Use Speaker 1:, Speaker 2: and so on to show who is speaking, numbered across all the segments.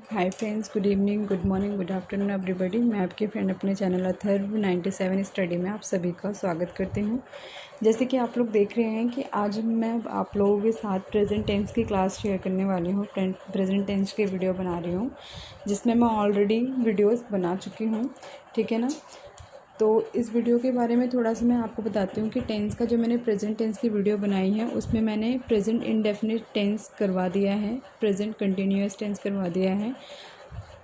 Speaker 1: Hi friends, good evening, good morning, good afternoon everybody. मैं आपकी friend अपने channel Atharva 97 study में आप सभी का स्वागत करती हूँ। जैसे कि आप लोग देख रहे हैं कि आज मैं आप लोगों के साथ प्रेजेंट टेंस की क्लास शेयर करने वाली हूँ। प्रेजेंट टेंस की वीडियो बना रही हूँ जिसमें मैं ऑलरेडी वीडियोज़ बना चुकी हूँ, ठीक है ना। तो इस वीडियो के बारे में थोड़ा सा मैं आपको बताती हूँ कि टेंस का जो मैंने प्रेजेंट टेंस की वीडियो बनाई है उसमें मैंने प्रेजेंट इंडेफिनिट टेंस करवा दिया है, प्रेजेंट कंटिन्यूअस टेंस करवा दिया है,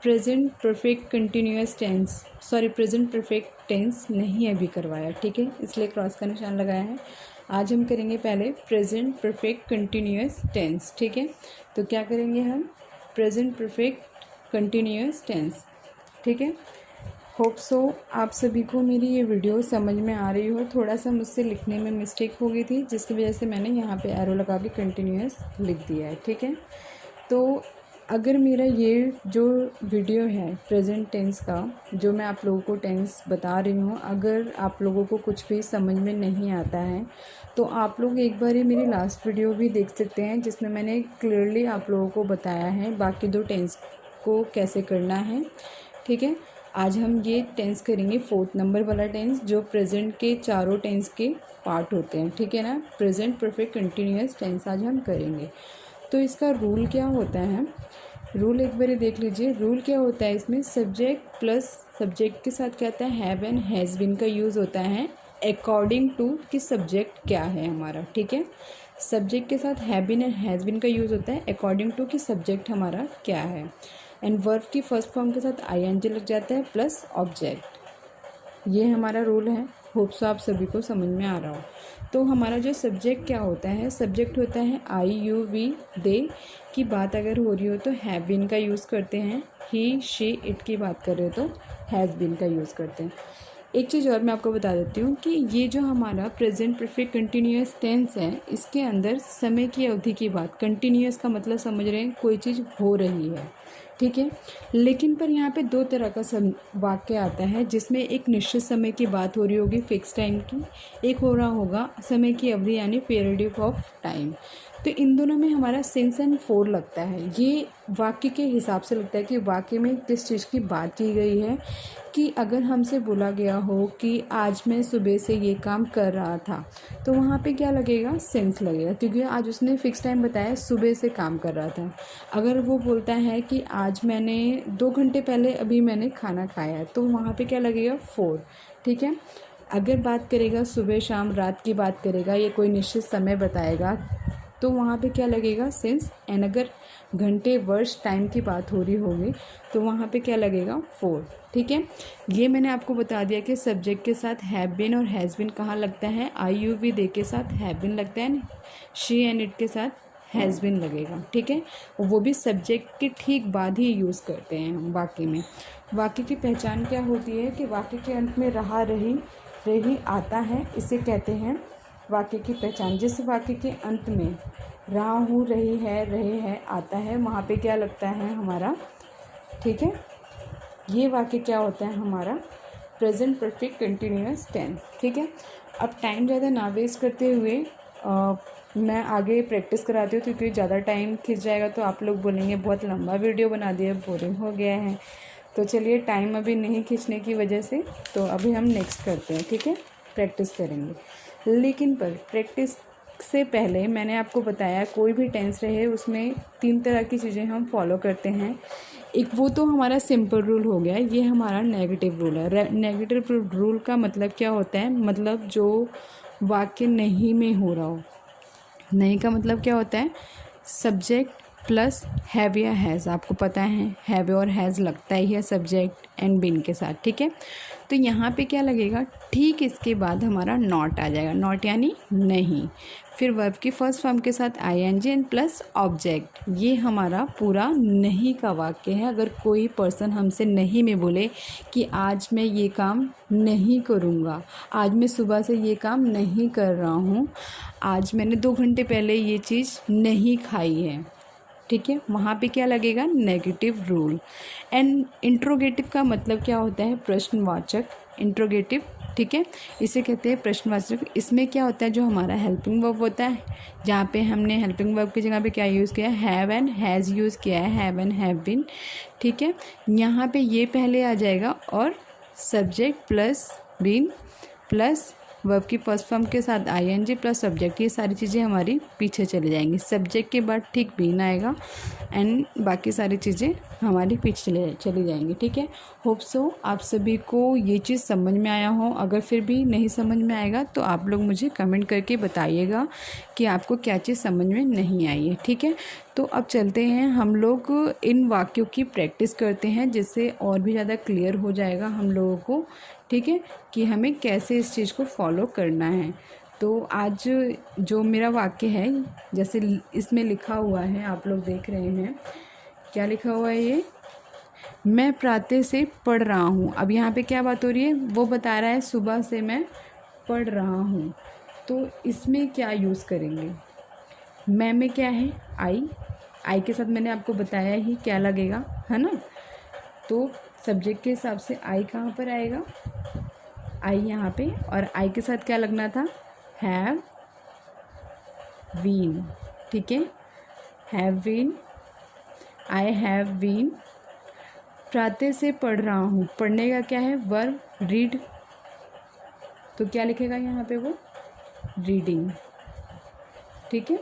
Speaker 1: present perfect continuous tense present perfect tense नहीं अभी करवाया, ठीक है, इसलिए क्रॉस का निशान लगाया है। आज हम करेंगे पहले प्रेजेंट परफेक्ट कंटिन्यूअस टेंस, ठीक है। तो क्या करेंगे हम? प्रेजेंट परफेक्ट कंटिन्यूअस टेंस, ठीक है। होप सो आप सभी को मेरी ये वीडियो समझ में आ रही हो। थोड़ा सा मुझसे लिखने में मिस्टेक हो गई थी जिसकी वजह से मैंने यहाँ पे एरो लगा के कंटिन्यूअस लिख दिया है, ठीक है। तो अगर मेरा ये जो वीडियो है प्रेजेंट टेंस का, जो मैं आप लोगों को टेंस बता रही हूँ, अगर आप लोगों को कुछ भी समझ में नहीं आता है तो आप लोग एक बार ये मेरी लास्ट वीडियो भी देख सकते हैं जिसमें मैंने क्लियरली आप लोगों को बताया है बाकी दो टेंस को कैसे करना है, ठीक है। आज हम ये टेंस करेंगे 4th नंबर वाला टेंस जो प्रेजेंट के चारों टेंस के पार्ट होते हैं, ठीक है ना। प्रेजेंट परफेक्ट कंटिन्यूअस टेंस आज हम करेंगे। तो इसका रूल क्या होता है, रूल एक बार देख लीजिए। रूल क्या होता है इसमें? सब्जेक्ट प्लस सब्जेक्ट के साथ क्या आता है? हैव एंड हैज़ बीन का यूज़ होता है अकॉर्डिंग टू कि सब्जेक्ट क्या है हमारा, ठीक है। सब्जेक्ट के साथ have been and has been का यूज़ होता है अकॉर्डिंग टू कि सब्जेक्ट हमारा क्या है। एंड वर्ब की फर्स्ट फॉर्म के साथ आईएनजी लग जाता है प्लस ऑब्जेक्ट। ये हमारा रूल है। होप सो आप सभी को समझ में आ रहा हो। तो हमारा जो सब्जेक्ट क्या होता है? सब्जेक्ट होता है आई यू वी दे की बात अगर हो रही हो तो हैव बीन का यूज़ करते हैं। ही शी इट की बात कर रहे हो तो हैज़ बीन का यूज़ करते हैं। एक चीज़ और मैं आपको बता देती हूँ कि ये जो हमारा प्रेजेंट परफेक्ट कंटिन्यूअस टेंस है इसके अंदर समय की अवधि की बात, कंटिन्यूअस का मतलब समझ रहे हैं, कोई चीज़ हो रही है, ठीक है। लेकिन पर यहाँ पे दो तरह का वाक्य आता है जिसमें एक निश्चित समय की बात हो रही होगी, फिक्स टाइम की, एक हो रहा होगा समय की अवधि यानी पीरियड ऑफ टाइम। तो इन दोनों में हमारा सिंस एंड फोर लगता है। ये वाक्य के हिसाब से लगता है कि वाक्य में किस चीज़ की बात की गई है। कि अगर हमसे बोला गया हो कि आज मैं सुबह से ये काम कर रहा था तो वहाँ पे क्या लगेगा? सेंस लगेगा, क्योंकि आज उसने फ़िक्स टाइम बताया, सुबह से काम कर रहा था। अगर वो बोलता है कि आज मैंने 2 घंटे पहले अभी मैंने खाना खाया तो वहाँ पे क्या लगेगा? 4, ठीक है। अगर बात करेगा सुबह शाम रात की बात करेगा, ये कोई निश्चित समय बताएगा तो वहाँ पे क्या लगेगा? सिंस। एंड अगर घंटे वर्ष टाइम की बात हो रही होगी तो वहाँ पे क्या लगेगा? 4, ठीक है। ये मैंने आपको बता दिया कि सब्जेक्ट के साथ हैव बीन और हैज़ बीन कहाँ लगता है? आई यू वी दे के साथ हैव बीन लगता है, शी एंड इट के साथ हैज़ बीन लगेगा, ठीक है। वो भी सब्जेक्ट के ठीक बाद ही यूज़ करते हैं हम वाक्य में। वाक्य की पहचान क्या होती है कि वाक्य के अंत में रहा रही आता है, इसे कहते हैं वाक्य की पहचान। जिस वाक्य के अंत में रहा हूँ, रहे है आता है, वहाँ पे क्या लगता है हमारा, ठीक है। ये वाक्य क्या होता है हमारा? प्रेजेंट परफेक्ट कंटिन्यूअस टेंस, ठीक है। अब टाइम ज़्यादा ना वेस्ट करते हुए मैं आगे प्रैक्टिस कराती हूँ, क्योंकि ज़्यादा टाइम खिंच जाएगा तो आप लोग बोलेंगे बहुत लंबा वीडियो बना दिया, बोरिंग हो गया है। तो चलिए, टाइम अभी नहीं खींचने की वजह से तो अभी हम नेक्स्ट करते हैं, ठीक है, प्रैक्टिस करेंगे। लेकिन पर प्रैक्टिस से पहले मैंने आपको बताया कोई भी टेंस रहे उसमें 3 तरह की चीज़ें हम फॉलो करते हैं। एक वो तो हमारा सिंपल रूल हो गया, ये हमारा नेगेटिव रूल है। नेगेटिव रूल का मतलब क्या होता है? मतलब जो वाक्य नहीं में हो रहा हो। नहीं का मतलब क्या होता है? सब्जेक्ट प्लस हैव या हैज़। आपको पता है हैव और हैज़ लगता ही है सब्जेक्ट एंड बीन के साथ, ठीक है। तो यहाँ पे क्या लगेगा? ठीक इसके बाद हमारा नॉट आ जाएगा। नॉट यानी नहीं। फिर वर्ब की फर्स्ट फॉर्म के साथ आईएनजी एंड प्लस ऑब्जेक्ट। ये हमारा पूरा नहीं का वाक्य है। अगर कोई पर्सन हमसे नहीं में बोले कि आज मैं ये काम नहीं करूँगा, आज मैं सुबह से ये काम नहीं कर रहा हूँ, आज मैंने 2 घंटे पहले ये चीज़ नहीं खाई है, ठीक है, वहाँ पे क्या लगेगा? Negative rule. एंड इंट्रोगेटिव का मतलब क्या होता है? प्रश्नवाचक। इंट्रोगेटिव, ठीक है, इसे कहते हैं प्रश्नवाचक। इसमें क्या होता है, जो हमारा हेल्पिंग वर्ब होता है, जहाँ पे हमने हेल्पिंग वर्ब की जगह पे क्या यूज़ किया है, हैव एंड हैज़ यूज़ किया है, हैव एंड हैव बीन, ठीक है। यहाँ पे ये पहले आ जाएगा और subject plus been plus verb की फर्स्ट फॉर्म के साथ आईएनजी प्लस सब्जेक्ट, ये सारी चीज़ें हमारी पीछे चली जाएंगी। सब्जेक्ट के बाद ठीक बीन आएगा एंड बाकी सारी चीज़ें हमारी पीछे चली जाएंगी, ठीक है। होप सो आप सभी को ये चीज़ समझ में आया हो। अगर फिर भी नहीं समझ में आएगा तो आप लोग मुझे कमेंट करके बताइएगा कि आपको क्या चीज़ समझ में नहीं आई है, ठीक है। तो अब चलते हैं, हम लोग इन वाक्यों की प्रैक्टिस करते हैं, जिससे और भी ज़्यादा क्लियर हो जाएगा हम लोगों को, ठीक है, कि हमें कैसे इस चीज़ को फॉलो करना है। तो आज जो मेरा वाक्य है, जैसे इसमें लिखा हुआ है, आप लोग देख रहे हैं क्या लिखा हुआ है, ये मैं प्रातः से पढ़ रहा हूँ। अब यहाँ पे क्या बात हो रही है, वो बता रहा है सुबह से मैं पढ़ रहा हूँ। तो इसमें क्या यूज़ करेंगे, मैं में क्या है, आई के साथ मैंने आपको बताया ही क्या लगेगा, है ना। तो सब्जेक्ट के हिसाब से आई कहाँ पर आएगा, आई यहाँ पे, और आई के साथ क्या लगना था, हैव बीन, ठीक है, have been, I have been. प्रातः से पढ़ रहा हूँ, पढ़ने का क्या है, वर्ब रीड, तो क्या लिखेगा यहाँ पे, वो रीडिंग, ठीक है,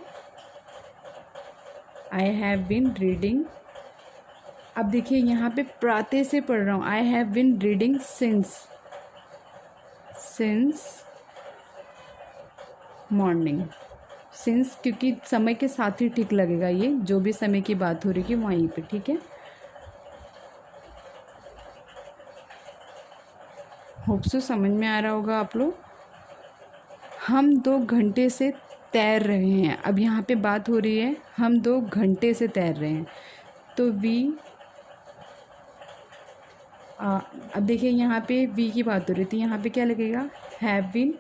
Speaker 1: आई हैव बीन रीडिंग। अब देखिए यहाँ पे प्रातः से पढ़ रहा हूँ, I have been reading since morning, since क्योंकि समय के साथ ही ठीक लगेगा, ये जो भी समय की बात हो रही है वहीं पे, ठीक है। होप सो समझ में आ रहा होगा आप लोग। हम 2 घंटे से तैर रहे हैं। अब यहाँ पे बात हो रही है हम 2 घंटे से तैर रहे हैं, तो अब देखिए यहाँ पे वी की बात हो रही थी, यहाँ पे क्या लगेगा, have been,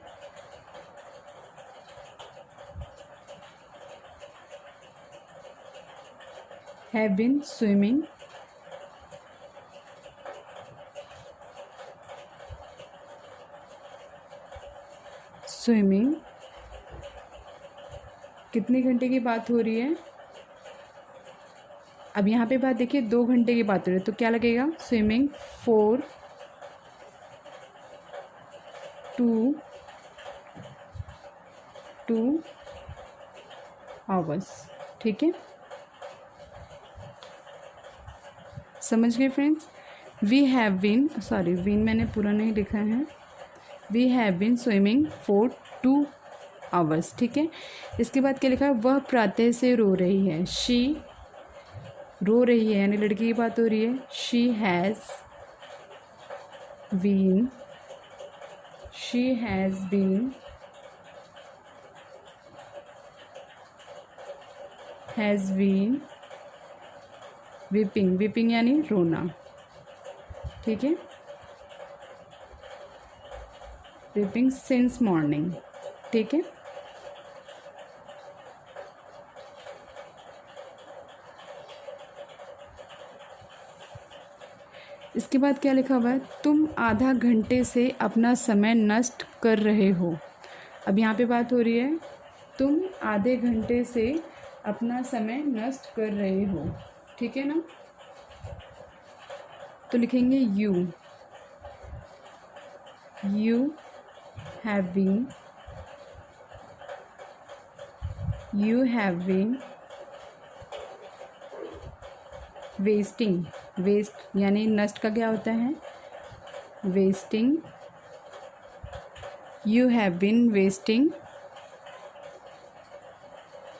Speaker 1: have been swimming, कितने घंटे की बात हो रही है, अब यहाँ पे बात देखिए 2 घंटे की बात हो रही है, तो क्या लगेगा, स्विमिंग 4 आवर्स, ठीक है। समझ गए friends. We have been, sorry been मैंने पूरा नहीं लिखा है, we have been swimming for 2 hours, ठीक है। इसके बाद क्या लिखा है, वह प्रातः से रो रही है, शी रो रही है यानी लड़की की बात हो रही है, शी हैज़ बीन वीपिंग यानी रोना, ठीक है, वीपिंग सिंस मॉर्निंग, ठीक है। इसके बाद क्या लिखा हुआ है, तुम आधा घंटे से अपना समय नष्ट कर रहे हो। अब यहाँ पे बात हो रही है तुम आधे घंटे से अपना समय नष्ट कर रहे हो, ठीक है ना। तो लिखेंगे यू हैव बीन वेस्ट यानी नष्ट का क्या होता है, wasting, you have been wasting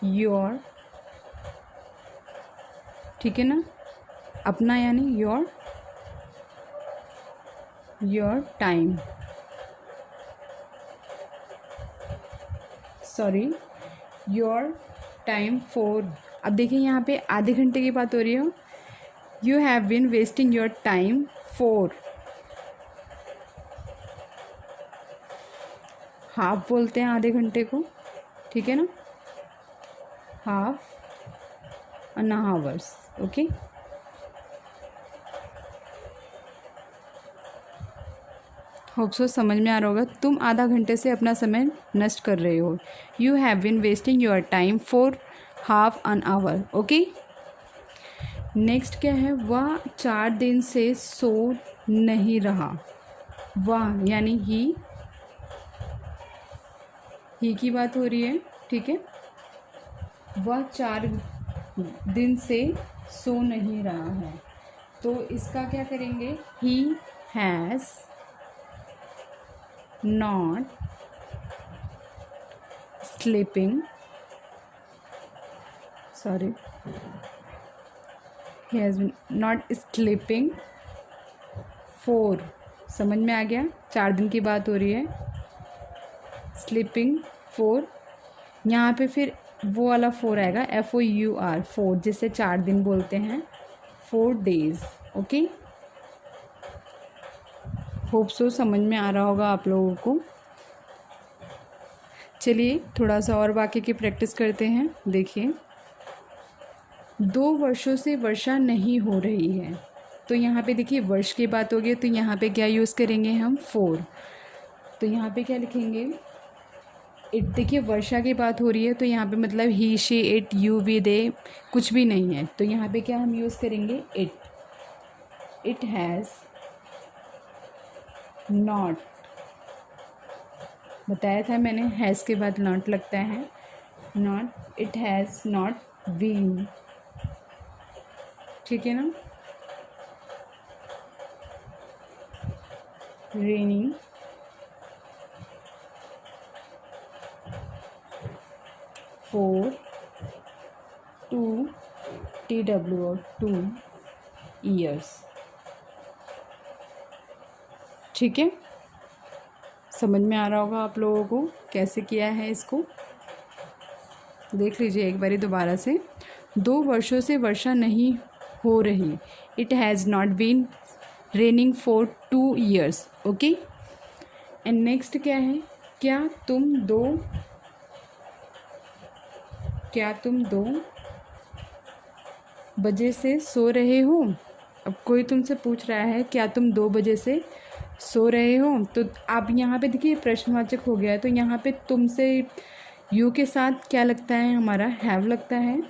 Speaker 1: your, ठीक है ना, अपना यानी your time, sorry your time for. अब देखिए यहाँ पे आधे घंटे की बात हो रही है, you have been wasting your time for, half बोलते हैं आधे घंटे को, ठीक है ना, half an hours, okay. Hope so समझ में आ रहा होगा। तुम आधा घंटे से अपना समय नष्ट कर रहे हो। You have been wasting your time for half an hour. Okay, next क्या है, वह 4 दिन से सो नहीं रहा। वह यानी ही की बात हो रही है, ठीक है। वह 4 दिन से सो नहीं रहा है, तो इसका क्या करेंगे, he has not sleeping, sorry, he has not sleeping four, समझ में आ गया, 4 दिन की बात हो रही है। स्लीपिंग 4, यहाँ पे फिर वो वाला 4 आएगा, FOUR, 4, जिसे 4 दिन बोलते हैं, 4 डेज़। ओके, होप सो समझ में आ रहा होगा आप लोगों को। चलिए थोड़ा सा और वाक्य की प्रैक्टिस करते हैं। देखिए, 2 वर्षों से वर्षा नहीं हो रही है, तो यहाँ पे देखिए वर्ष की बात होगी, तो यहाँ पे क्या यूज़ करेंगे हम, 4। तो यहाँ पे क्या लिखेंगे, इट। देखिए वर्षा की बात हो रही है, तो यहाँ पे मतलब ही, शी, इट, यू, वी, दे कुछ भी नहीं है, तो यहाँ पे क्या हम यूज़ करेंगे, इट। इट हैज़ नॉट, बताया था मैंने, हैज़ के बाद नॉट लगता है, not, it has not been, ठीक है ना, रेनिंग फॉर 2 2 ईयर्स। ठीक है, समझ में आ रहा होगा आप लोगों को कैसे किया है इसको। देख लीजिए एक बारी दोबारा से। 2 वर्षों से वर्षा नहीं हो रही, it has not been raining for 2 years. Okay, and next क्या है, क्या तुम 2 बजे से सो रहे हो। अब कोई तुमसे पूछ रहा है क्या तुम 2 बजे से सो रहे हो, तो आप यहाँ पे देखिए प्रश्नवाचक हो गया है, तो यहाँ पे तुमसे यू के साथ क्या लगता है, हमारा हैव लगता है,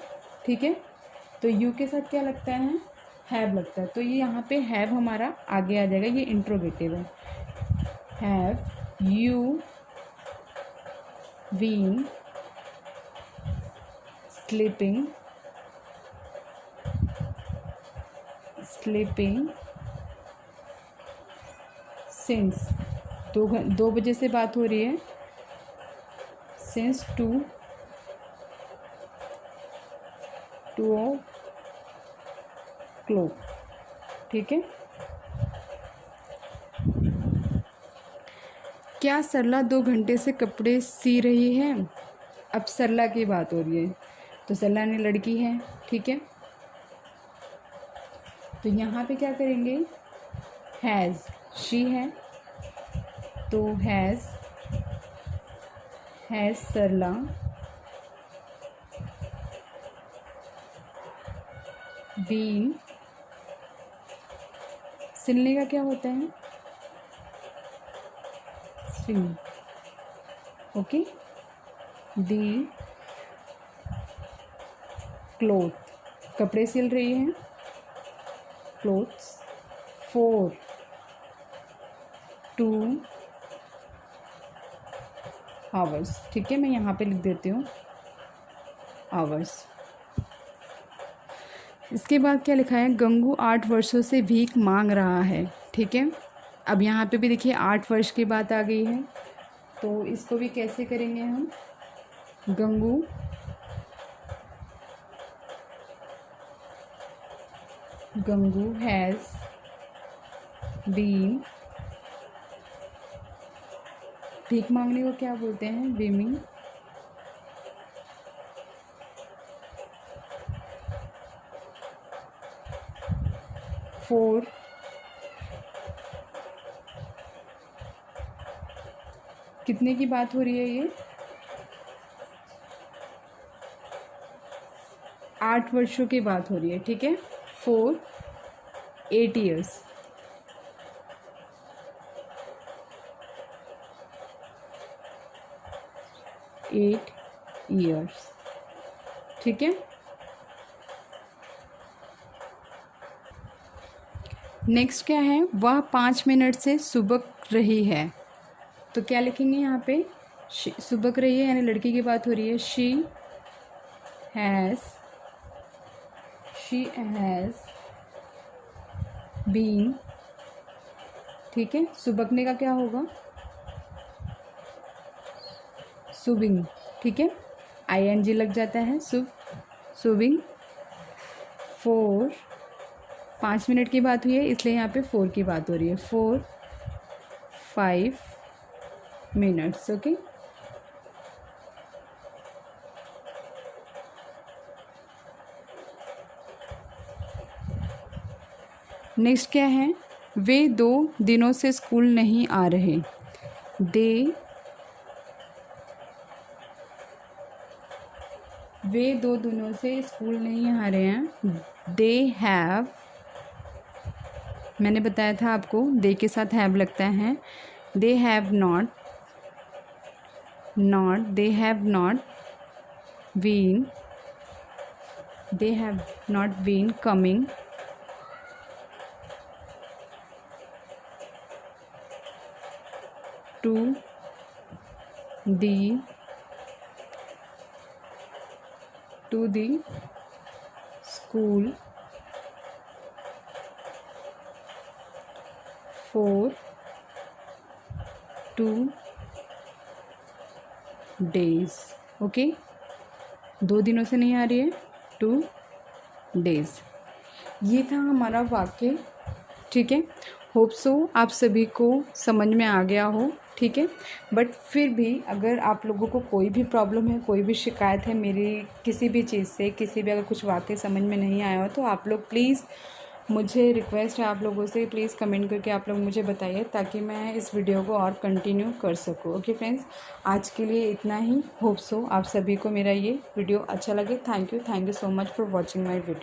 Speaker 1: ठीक है। तो यू के साथ क्या लगता है, हैव लगता है, तो ये यहाँ पे हैव हमारा आगे आ जाएगा, ये इंट्रोगेटिव है। Have you been sleeping since, 2 बजे से बात हो रही है, सिंस 2 o'clock, ठीक है। क्या सरला 2 घंटे से कपड़े सी रही है। अब सरला की बात हो रही है, तो सरला ने लड़की है, ठीक है। तो यहाँ पे क्या करेंगे, हैज़, शी है, तो हैज़ सरला बीन, सिलने का क्या होता है, सिल, ओके, दी क्लोथ, कपड़े सिल रही हैं, क्लोथ्स, फॉर 2 आवर्स, ठीक है। मैं यहाँ पे लिख देती हूँ आवर्स। इसके बाद क्या लिखा है, गंगू 8 वर्षों से भीख मांग रहा है, ठीक है। अब यहाँ पे भी देखिए 8 वर्ष की बात आ गई है, तो इसको भी कैसे करेंगे हम, गंगू हैज़ बीन, भीख मांगने को क्या बोलते हैं, बेमिंग, फॉर कितने की बात हो रही है, ये 8 वर्षों की बात हो रही है, ठीक है, फॉर 8 ईयर्स। 8 years। ठीक है। नेक्स्ट क्या है, वह 5 मिनट से सुबक रही है। तो क्या लिखेंगे यहाँ पे, सुबक रही है यानी लड़की की बात हो रही है। शी हैज़ बीन, ठीक है। सुबकने का क्या होगा, सुबिंग, ठीक है। ING लग जाता है, सुबिंग। 5 मिनट की बात हुई है इसलिए यहाँ पे 4 की बात हो रही है। 5 minutes, ओके। नेक्स्ट क्या है, वे 2 दिनों से स्कूल नहीं आ रहे। वे 2 दिनों से स्कूल नहीं आ रहे हैं। दे हैव, मैंने बताया था आपको दे के साथ हैव लगता है। They have not been coming to the school for 2 days, okay. 2 दिनों से नहीं आ रही है, 2 days। ये था हमारा वाक्य, ठीक है। होप सो आप सभी को समझ में आ गया हो, ठीक है। बट फिर भी अगर आप लोगों को कोई भी प्रॉब्लम है, कोई भी शिकायत है मेरी किसी भी चीज़ से, किसी भी अगर कुछ वाक्य समझ में नहीं आया हो तो आप लोग प्लीज़, मुझे रिक्वेस्ट है आप लोगों से, प्लीज़ कमेंट करके आप लोग मुझे बताइए ताकि मैं इस वीडियो को और कंटिन्यू कर सकूँ। ओके फ्रेंड्स, आज के लिए इतना ही। होप सो आप सभी को मेरा ये वीडियो अच्छा लगे। Thank you so much for watching my video.